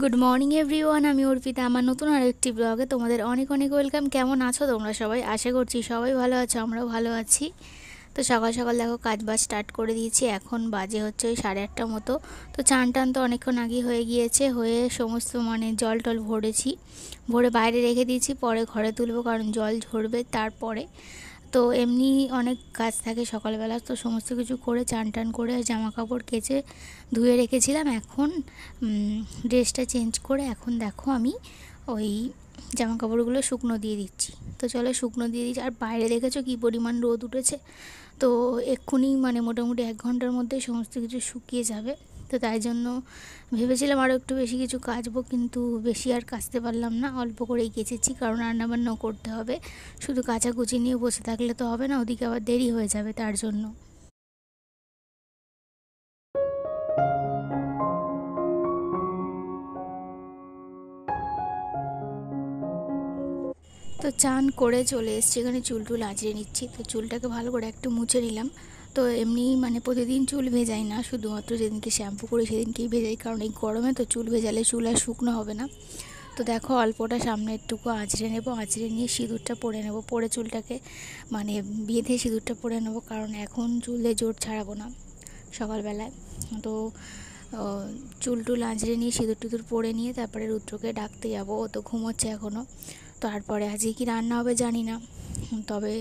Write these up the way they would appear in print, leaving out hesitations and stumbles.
Good morning everyone, আমি অর্পিতা। আমার নতুন আরেকটি ব্লগে তোমাদের অনেক অনেক ওয়েলকাম। কেমন আছো তোমরা সবাই? আশা করছি সবাই ভালো আছো, আমরাও ভালো আছি। তো সকাল সকাল দেখো কাজ বাজ স্টার্ট করে দিয়েছি। এখন বাজে হচ্ছে ওই 8:30 মতো। তো চান টান তো অনেকক্ষণ আগে হয়ে গিয়েছে, হয়ে সমস্ত জল টল ভরেছি, ভরে বাইরে রেখে দিয়েছি। পরে ঘরে তুলবো কারণ জল ঝরবে তারপরে। তো এমনি অনেক কাজ থাকে সকালবেলা, তো সমস্ত কিছু করে চান টান করে জামা কাপড় কেচে ধুয়ে রেখেছিলাম। এখন ড্রেসটা চেঞ্জ করে এখন দেখো আমি ওই জামা কাপড়গুলো শুকনো দিয়ে দিচ্ছি। তো চলো শুকনো দিয়ে দিচ্ছি। আর বাইরে দেখেছো কী পরিমাণ রোদ উঠেছে। তো এক্ষুনি মোটামুটি 1 ঘন্টার মধ্যে সমস্ত কিছু শুকিয়ে যাবে। তো তাই জন্য ভেবেছিলাম আরও একটু বেশি কিছু কাচবো, কিন্তু বেশি আর কাচতে পারলাম না, অল্প করেই কেচেছি কারণ রান্নাবান্নাও করতে হবে। শুধু কাচাকুচি নিয়ে বসে থাকলে তো হবে না, ওদিকে আবার দেরি হয়ে যাবে তার জন্য। তো চান করে চলে এসেছি, এখানে চুল টুল আঁচড়ে নিচ্ছি। তো চুলটাকে ভালো করে একটু মুছে নিলাম। তো এমনি প্রতিদিন চুল ভেজাই না, শুধুমাত্র যেদিনকে শ্যাম্পু করি সেদিনকেই ভেজাই, কারণ এই গরমে তো চুল ভেজালে চুল আর শুকনো হবে না। তো দেখো অল্পটা সামনে একটুকু আঁচড়ে নেবো, আঁচড়ে নিয়ে সিঁদুরটা পরে নেবো, পরে চুলটাকে বেঁধে সিঁদুরটা পরে নেবো, কারণ এখন চুলে জোর ছাড়াবো না সকালবেলায়। তো চুল টুল আঁচড়ে নিয়ে সিঁদুর টিঁদুর পরে নিয়ে তারপরে রুদ্রকে ডাকতে যাবো। ও তো ঘুমোচ্ছে এখনও। তারপরে আজকে কী রান্না হবে জানি না, তবে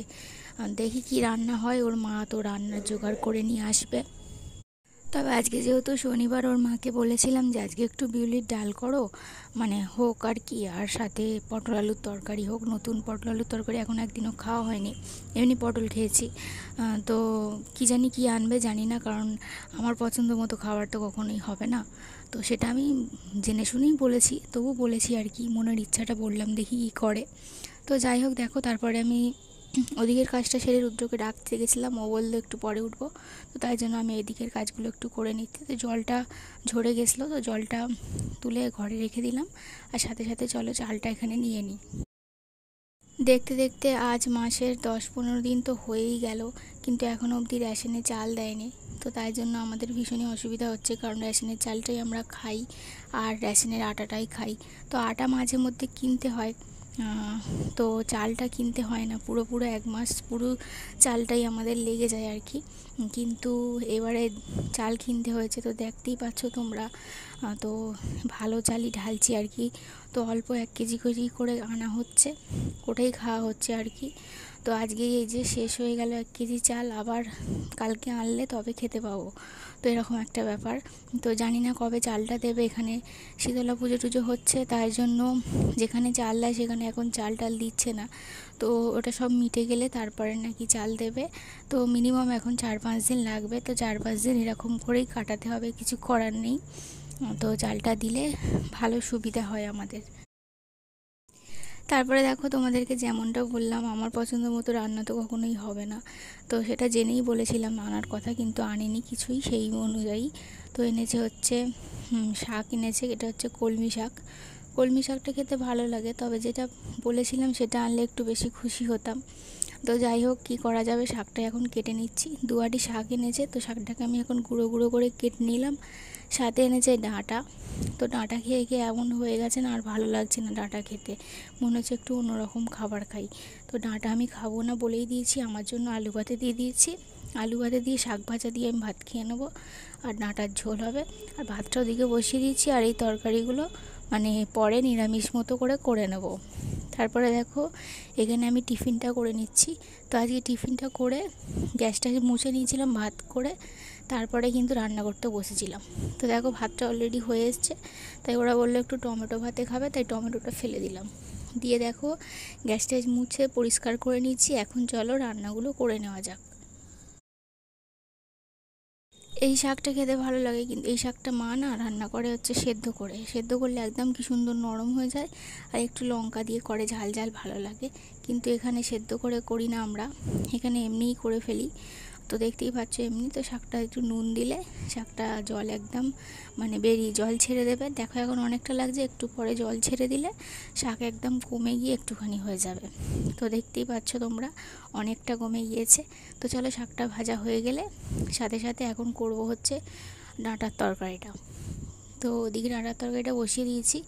দেখি কি রান্না হয়। ওর মা তো রান্নার জোগাড় করে নিয়ে আসবে। তবে আজকে যেহেতু শনিবার, ওর মাকে বলেছিলাম যে আজকে একটু বিউলির ডাল করো, হোক আর কি, আর সাথে পটল আলুর তরকারি হোক। নতুন পটল আলুর তরকারি এখন একদিনও খাওয়া হয়নি, এমনি পটল খেয়েছি। তো কি জানি কি আনবে জানি না, কারণ আমার পছন্দ মতো খাবার তো কখনোই হবে না। তো সেটা আমি জেনে শুনেই বলেছি, তবু বলেছি আর কি, মনের ইচ্ছাটা বললাম, দেখি কী করে। তো যাই হোক দেখো, তারপরে আমি ওদিকের কাজটা সেরে রুদ্রকে ডাকতে গেছিলাম। ও বললো একটু পরে উঠবো, তো তাই জন্য আমি এদিকের কাজগুলো একটু করে নিচ্ছি। তো জলটা ঝরে গেছিলো, তো জলটা তুলে ঘরে রেখে দিলাম। আর সাথে সাথে চলো চালটা এখানে নিয়ে নিই। দেখতে দেখতে আজ মাসের 10-15 দিন তো হয়েই গেল, কিন্তু এখনও অবধি রেশনে চাল দেয়নি। তো তাই জন্য আমাদের ভীষণই অসুবিধা হচ্ছে, কারণ রেশনের চালটাই আমরা খাই আর রেশনের আটাটাই খাই। তো আটা মাঝে মধ্যে কিনতে হয়, তো চালটা কিনতে হয় না। পুরো 1 মাস পুরো চালটাই আমাদের লেগে যায় আর কি। কিন্তু এবারে চাল কিনতে হয়েছে, তো দেখতেই পাচ্ছ তোমরা। তো ভালো চালই ঢালছি আর কি। তো অল্প 1 কেজি করে আনা হচ্ছে, ওটাই খাওয়া হচ্ছে আর কি। তো আজকে এই যে শেষ হয়ে গেল 1 কেজি চাল, আবার কালকে আনলে তবে খেতে পাবো। তো এরকম একটা ব্যাপার। তো জানি না কবে চালটা দেবে। এখানে শীতলা পুজো টুজো হচ্ছে, তাই জন্য যেখানে চাল দেয় সেখানে এখন চাল টাল দিচ্ছে না। তো ওটা সব মিটে গেলে তারপরে নাকি চাল দেবে। তো মিনিমাম এখন 4-5 দিন লাগবে। তো 4-5 দিন এরকম করেই কাটাতে হবে, কিছু করার নেই। তো চালটা দিলে ভালো সুবিধা হয় আমাদের। তারপরে দেখো তোমাদেরকে যেমনটা বললাম, আমার পছন্দ মতো রান্না তো কখনোই হবে না। তো সেটা জেনেই বলেছিলাম আনার কথা, কিন্তু আনেনি কিছুই সেই অনুযায়ী। তো এনেছে হচ্ছে শাক এনেছে, এটা হচ্ছে কলমি শাক। কলমি শাকটা খেতে ভালো লাগে, তবে যেটা বলেছিলাম সেটা আনলে একটু বেশি খুশি হতাম। তো যাই হোক, কী করা যাবে, শাকটা এখন কেটে নিচ্ছি। 2 আটি শাক এনেছে, তো শাকটাকে আমি এখন গুঁড়ো গুঁড়ো করে কেটে নিলাম। সাথে এনেছে ডাঁটা। তো ডাঁটা খেয়ে খেয়ে এমন হয়ে গেছে না, আর ভালো লাগছে না ডাঁটা খেতে, মনে হচ্ছে একটু অন্যরকম খাবার খাই। তো ডাঁটা আমি খাবো না বলেই দিয়েছি, আমার জন্য আলু ভাতে দিয়ে দিয়েছি। আলু ভাতে দিয়ে শাক ভাজা দিয়ে আমি ভাত খেয়ে নেবো, আর ডাঁটার ঝোল হবে। আর ভাতটা ওদিকে বসিয়ে দিয়েছি, আর এই তরকারিগুলো পরে নিরামিষ মতো করে নেব। তারপরে দেখো এখানে আমি টিফিনটা করে নিচ্ছি। তো আজকে টিফিনটা করে গ্যাসটা মুছে নিয়েছিলাম ভাত করে, তারপরে কিন্তু রান্না করতে বসেছিলাম। তো দেখো ভাতটা অলরেডি হয়ে এসছে, তাই ওরা বললো একটু টমেটো ভাতে খাবে, তাই টমেটোটা ফেলে দিলাম। দিয়ে দেখো গ্যাসটা মুছে পরিষ্কার করে নিচ্ছি। এখন চলো রান্নাগুলো করে নেওয়া যাক। এই শাকটা খেতে ভালো লাগে, কিন্তু এই শাকটা মা না রান্না করে হচ্ছে সেদ্ধ করে। সেদ্ধ করলে একদম কি সুন্দর নরম হয়ে যায়, আর একটু লঙ্কা দিয়ে করে, ঝাল ঝাল ভালো লাগে। কিন্তু এখানে সেদ্ধ করে করি না আমরা, এখানে এমনিই করে ফেলি। তো দেখতেই পাচ্ছ এমনি। তো শাকটা একটু নুন দিলে শাকটা জল একদম বেরিয়ে জল ছেড়ে দেবে। দেখো এখন অনেকটা লাগছে, একটু পরে জল ছেড়ে দিলে শাক একদম কমে গিয়ে একটুখানি হয়ে যাবে। তো দেখতেই পাচ্ছ তোমরা অনেকটা কমে গিয়েছে। তো চলো শাকটা ভাজা হয়ে গেলে সাথে সাথে এখন করব হচ্ছে ডাঁটার তরকারিটা। তো ওদিকে ডাঁটার তরকারিটা বসিয়ে দিয়েছি,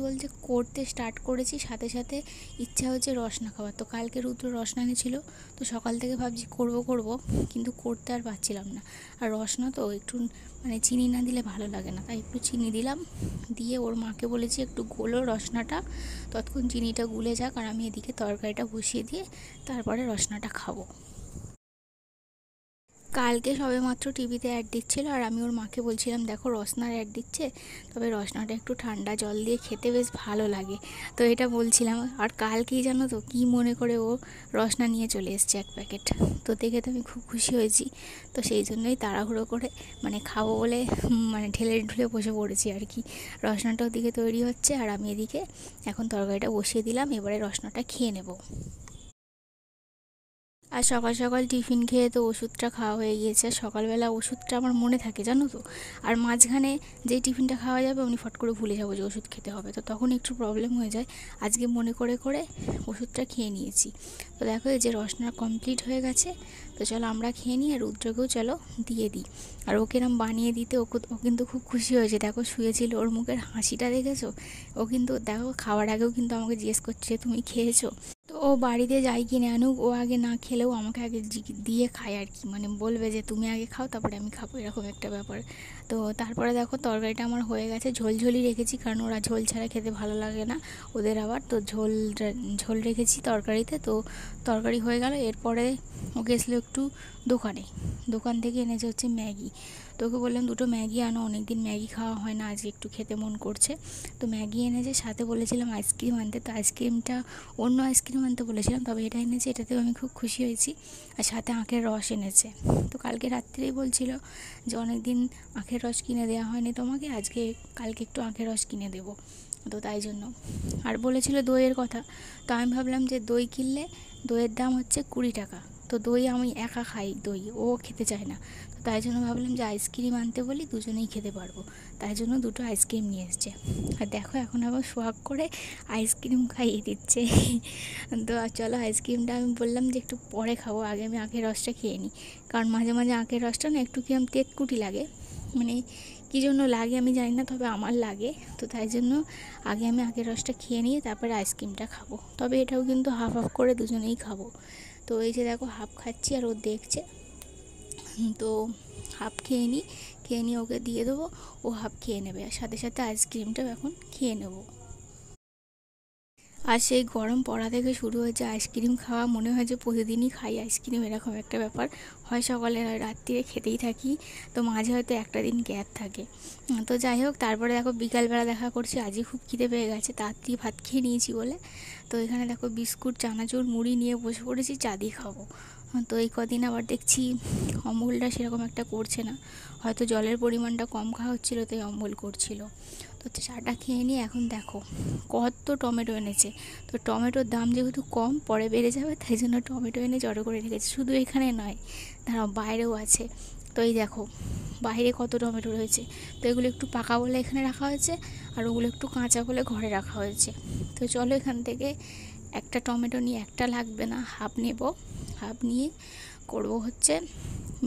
বলতে করতে স্টার্ট করেছি, সাথে সাথে ইচ্ছা হচ্ছে রসনা খাবার। তো কালকে রুদ্র রসনা এনেছিল, তো সকাল থেকে ভাবছি করব কিন্তু করতে আর পারছিলাম না। আর রসনা তো একটু চিনি না দিলে ভালো লাগে না, তাই একটু চিনি দিলাম, দিয়ে ওর মাকে বলেছি একটু গোলো রসনাটা, ততক্ষণ চিনিটা গুলে যাক, আর আমি এদিকে তরকারিটা বসিয়ে দিয়ে তারপরে রসনাটা খাবো। কালকে সবেমাত্র টিভিতে অ্যাড দিচ্ছিল, আর আমি ওর মাকে বলছিলাম দেখো রসনার অ্যাড দিচ্ছে, তবে রসনাটা একটু ঠান্ডা জল দিয়ে খেতে বেশ ভালো লাগে, তো এটা বলছিলাম। আর কালকেই জানো তো কী মনে করে ও রসনা নিয়ে চলে এসছে 1 প্যাকেট, তো দেখে তো আমি খুব খুশি হয়েছি। তো সেই জন্যই তাড়াহুড়ো করে খাবো বলে ঢেলে ঢুলে বসে পড়েছি আর কি। রসনাটা ওদিকে তৈরি হচ্ছে, আর আমি এদিকে এখন তরকারিটা বসিয়ে দিলাম, এবারে রসনাটা খেয়ে নেব। আর সকাল সকাল টিফিন খেয়ে তো ওষুধটা খাওয়া হয়ে গিয়েছে। সকালবেলা ওষুধটা আমার মনে থাকে জানো তো, আর মাঝখানে যেই টিফিনটা খাওয়া যাবে উনি ফট করে ভুলে যাবো যে ওষুধ খেতে হবে, তো তখন একটু প্রবলেম হয়ে যায়। আজকে মনে করে করে ওষুধটা খেয়ে নিয়েছি। তো দেখো এই যে রসনা কমপ্লিট হয়ে গেছে, তো চলো আমরা খেয়ে নিই, আর রুদ্রকেও চলো দিয়ে দিই। আর ওকে এরম বানিয়ে দিতে ও কিন্তু খুব খুশি হয়েছে, দেখো শুয়েছিল, ওর মুখের হাসিটা দেখেছো। ও কিন্তু দেখো খাওয়ার আগেও কিন্তু আমাকে জিজ্ঞেস করছে তুমি খেয়েছো। তো ও বাড়িতে যাই কিনে আনুক, ও আগে না খেলেও আমাকে আগে দিয়ে খায় আর কি, বলবে যে তুমি আগে খাও তারপরে আমি খাবো, এরকম একটা ব্যাপার। তো তারপরে দেখো তরকারিটা আমার হয়ে গেছে, ঝোলঝোলই রেখেছি, কারণ ওরা ঝোল ছাড়া খেতে ভালো লাগে না ওদের আবার, তো ঝোল রেখেছি তরকারিতে। তো তরকারি হয়ে গেল, এরপরে ও গেছিলো একটু দোকান থেকে এনেছে হচ্ছে ম্যাগি। তো ওকে বললাম 2টো ম্যাগি আনো, অনেকদিন ম্যাগি খাওয়া হয় না, আজকে একটু খেতে মন করছে। তো ম্যাগি এনেছে, সাথে বলেছিলাম আইসক্রিম আনতে, তো আইসক্রিমটা অন্য আইসক্রিম আনতে বলেছিলাম, তবে এটা এনেছে, এটাতেও আমি খুব খুশি হয়েছি। আর সাথে আখের রস এনেছে। তো কালকে রাত্রেই বলছিল যে অনেক দিন আখের রস কিনে দেওয়া হয়নি তোমাকে, কালকে একটু আখের রস কিনে দেবো, তো তাই জন্য। আর বলেছিল দইয়ের কথা, তো আমি ভাবলাম যে দই কিনলে দইয়ের দাম হচ্ছে 20 টাকা, তো দই আমি একা খাই, দই ও খেতে চায় না, তো তাই জন্য ভাবলাম যে আইসক্রিম আনতে বলি, দুজনেই খেতে পারবো, তাই জন্য 2টো আইসক্রিম নিয়ে এসছে। আর দেখো এখন আবার সোহাগ করে আইসক্রিম খাইয়ে দিচ্ছে। তো চলো আইসক্রিমটা আমি বললাম যে একটু পরে খাবো, আগে আমি আখের রসটা খেয়ে নিই, কারণ মাঝে মাঝে আখের রসটা না একটু কিরম তেতকুটি লাগে, কী জন্য লাগে আমি জানি না, তবে আমার লাগে, তো তাই জন্য আগে আমি আখের রসটা খেয়ে নিয়ে তারপরে আইসক্রিমটা খাবো, তবে এটাও কিন্তু হাফ হাফ করে দুজনেই খাবো। তো এই যে দেখো হাফ খাচ্ছি আর ও দেখছে, তো হাফ খেয়ে নিয়ে ওকে দিয়ে দেবো, ও হাফ খেয়ে নেবে, আর সাথে সাথে আইসক্রিমটাও এখন খেয়ে নেবো। আর সেই গরম পড়া থেকে শুরু হয়েছে আইসক্রিম খাওয়া, মনে হয় যে প্রতিদিনই খাই আইসক্রিম, এরকম একটা ব্যাপার হয়, সকালে হয় রাত্রিরে খেতেই থাকি, তো মাঝে হয়তো একটা দিন গ্যাপ থাকে। তো যাই হোক, তারপরে দেখো বিকালবেলা দেখা করছি, আজই খুব খিদে পেয়ে গেছে, তাড়াতাড়ি ভাত খেয়ে নিয়েছি বলে। তো এখানে দেখো বিস্কুট চানাচুর মুড়ি নিয়ে বসে পড়েছি, চা দিয়ে খাবো। তো এই কদিন আবার দেখছি অম্বলটা সেরকম একটা করছে না, হয়তো জলের পরিমাণটা কম খাওয়া হচ্ছিলো, তাই অম্বল করছিল। তো চাটা খেয়ে নিয়ে এখন দেখো কত টমেটো এনেছে, তো টমেটোর দাম যেহেতু কম পরে বেড়ে যাবে, তাই জন্য টমেটো এনে জড়ো করে রেখেছে, শুধু এখানে নয় দাঁড়াও বাইরেও আছে। তো এই দেখো বাইরে কত টমেটো রয়েছে, তো এগুলো একটু পাকা বলে এখানে রাখা হয়েছে, আর ওগুলো একটু কাঁচা বলে ঘরে রাখা হয়েছে। তো চলো এখান থেকে একটা টমেটো নিয়ে, একটা লাগবে না, হাফ নেব, হাফ নিয়ে করব হচ্ছে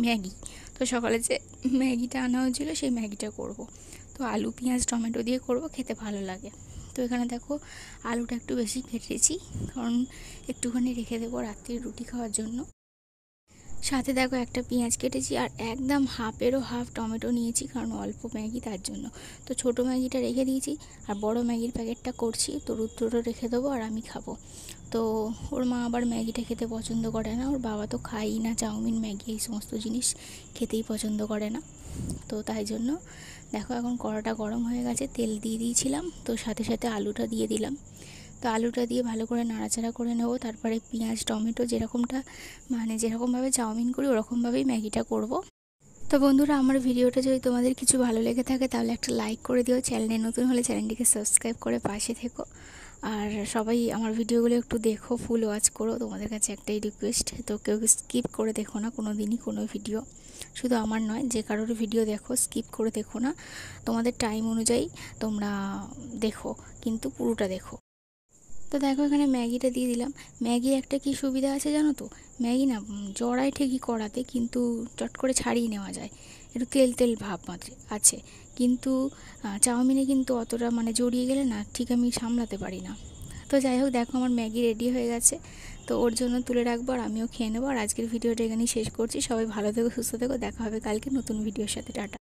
ম্যাগি। তো সকালে যে ম্যাগিটা আনা হয়েছিল সেই ম্যাগিটা করব, তো আলু পেঁয়াজ টমেটো দিয়ে করব, খেতে ভালো লাগে। তো এখানে দেখো আলুটা একটু বেশি কেটেছি, কারণ একটুখানি রেখে দেবো রাত্রির রুটি খাওয়ার জন্য। সাথে দেখো একটা পেঁয়াজ কেটেছি, আর একদম হাফেরও হাফ টমেটো নিয়েছি, কারণ অল্প ম্যাগি তার জন্য। তো ছোটো ম্যাগিটা রেখে দিয়েছি, আর বড় ম্যাগির প্যাকেটটা করছি, তো রুদ্রটা রেখে দেবো আর আমি খাবো। তো ওর মা আবার ম্যাগিটা খেতে পছন্দ করে না, ওর বাবা তো খায়ই না, চাউমিন ম্যাগি এই সমস্ত জিনিস খেতেই পছন্দ করে না। তো তাই জন্য দেখো এখন কড়াটা গরম হয়ে গেছে, তেল দিয়ে দিয়েছিলাম, তো সাথে সাথে আলুটা দিয়ে দিলাম। তো আলুটা দিয়ে ভালো করে নাড়াচাড়া করে নেবো, তারপরে পেঁয়াজ টমেটো যেরকমভাবে চাউমিন করি ওরকমভাবেই ম্যাগিটা করব। তো বন্ধুরা, আমার ভিডিওটা যদি তোমাদের কিছু ভালো লেগে থাকে তাহলে একটা লাইক করে দিও, চ্যানেলে নতুন হলে চ্যানেলটিকে সাবস্ক্রাইব করে পাশে থেকো, আর সবাই আমার ভিডিওগুলো একটু দেখো, ফুল ওয়াচ করো, তোমাদের কাছে একটাই রিকোয়েস্ট। তো কেউ স্কিপ করে দেখো না কোনো দিনই কোনো ভিডিও, শুধু আমার নয়, যে কারোর ভিডিও দেখো স্কিপ করে দেখো না, তোমাদের টাইম অনুযায়ী তোমরা দেখো, কিন্তু পুরোটা দেখো। তো দেখো এখানে ম্যাগিটা দিয়ে দিলাম। ম্যাগির একটা কি সুবিধা আছে জানো তো, ম্যাগি না জড়ায় ঠিকই কড়াতে, কিন্তু চট করে ছাড়িয়ে নেওয়া যায়, একটু তেল তেল ভাব মাত্র আছে। কিন্তু চাউমিনে কিন্তু অতটা মানে জড়িয়ে গেলে না ঠিক আমি সামলাতে পারি না। তো যাই হোক, দেখো আমার ম্যাগি রেডি হয়ে গেছে। তো ওর জন্য তুলে রাখবো আর আমিও খেয়ে নেবো। আর আজকের ভিডিওটা এখানেই শেষ করছি। সবাই ভালো থেকো, সুস্থ থেকো, দেখা হবে কালকে নতুন ভিডিওর সাথে। টাটা।